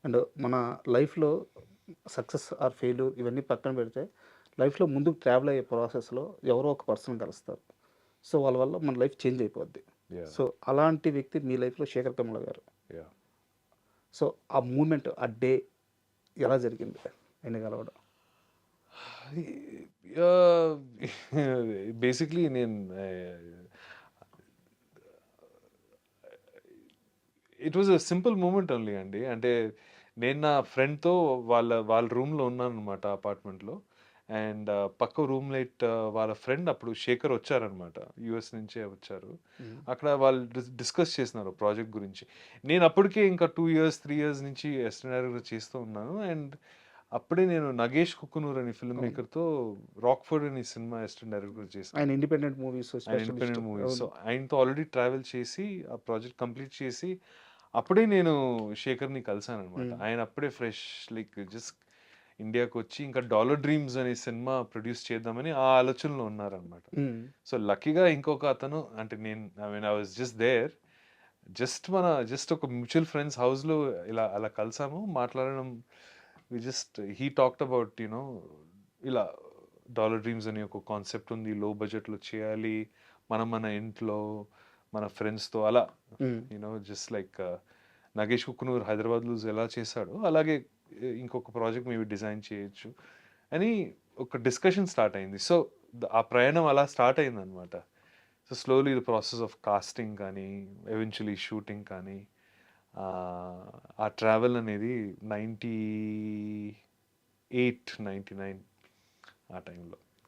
And మన లైఫ్‌లో success or failure ఇవన్నీ పక్కన పెడితే, లైఫ్‌లో ముందుకు ట్రావెల్ అయ్యే ప్రాసెస్‌లో ఎవరో ఒక పర్సన్ కలుస్తారు. సో, వాళ్ళ వల్ల మన లైఫ్ చేంజ్ అయిపోద్ది. యాహ్! సో, అలాంటి వ్యక్తి మీ లైఫ్‌లో శేఖర్ కమ్ముల గారు. యాహ్! సో, ఆ మూమెంట్, ఆ డే ఎలా జరిగింది ఆయన్ని కలవడం? ఆహ్, బేసిక్‌లీ నేను it was a simple moment only అండి. అంటే నేను నా ఫ్రెండ్‌తో వాళ్ళ రూమ్‌లో ఉన్నాననమాట అపార్ట్మెంట్‌లో. అండ్ పక్క రూమ్‌మేట్ వాళ్ళ ఫ్రెండ్ అప్పుడు శేఖర్ వచ్చారనమాట. యూఎస్ నుంచే వచ్చారు. హ్మ్. అక్కడ వాళ్ళు డిస్కస్ చేస్తున్నారు ప్రాజెక్ట్ గురించి. నేను అప్పటికే ఇంకా 2 ఇయర్స్, 3 ఇయర్స్ నుంచి అసిస్టెంట్ డైరెక్టర్‌గా చేస్తూ ఉన్నాను. అండ్ అప్పుడే నేను 'నగేష్ కుక్కునూర్' అనే ఫిల్మ్ అవును. మేకర్‌తో 'రాక్‌ఫోర్డ్' అనే సినిమా అసిస్టెంట్ డైరెక్టర్‌గా చేశాను. ఆయన ఇండిపెండెంట్ మూవీస్ ఆయన స్పెషలిస్ట్. Independent movies. సో, అవును. ఆయనతో ఆల్రెడీ ట్రావెల్ చేసి, ఆ ప్రాజెక్ట్ కంప్లీట్ చేసి, అప్పుడే నేను శేఖర్‌ని కలిసాననమాట. హ్మ్. ఆయన అప్పుడే ఫ్రెష్ లైక్ జస్ట్ ఇండియాకొచ్చి ఇంకా 'డాలర్ డ్రీమ్స్' అనే సినిమా ప్రొడ్యూస్ చేద్దామని ఆ ఆలోచనలో ఉన్నారనమాట. హ్మ్. సో, లక్కీగా ఇంకొక అతను అంటే నేను I was just there. Just ఒక మ్యూచువల్ ఫ్రెండ్స్ హౌస్‌లో అలా కలిసాము. మాట్లాడడం హి టాక్డ్ అబౌట్ ఇలా 'డాలర్ డ్రీమ్స్' అనే ఒక కాన్సెప్ట్ ఉంది. లో బడ్జెట్‌లో చేయాలి. మనం మన ఇంట్లో, మన ఫ్రెండ్స్‌తో అలా హ్మ్. జస్ట్ లైక్ 'నగేష్ కుకునూర్' హైదరాబాద్‌లో ఎలా చేశాడో అలాగే ఇంకొక ప్రాజెక్ట్ మేబీ డిజైన్ చేయొచ్చు అని ఒక డిస్కషన్ స్టార్ట్ అయింది. సో, ఆ ప్రయాణం అలా స్టార్ట్ అయిందనమాట. So, slowly the process of casting కానీ, ఎవెన్చువల్లీ షూటింగ్ కానీ, ఆ ట్రావెల్ అనేది 98, 99 ఆ టైంలో.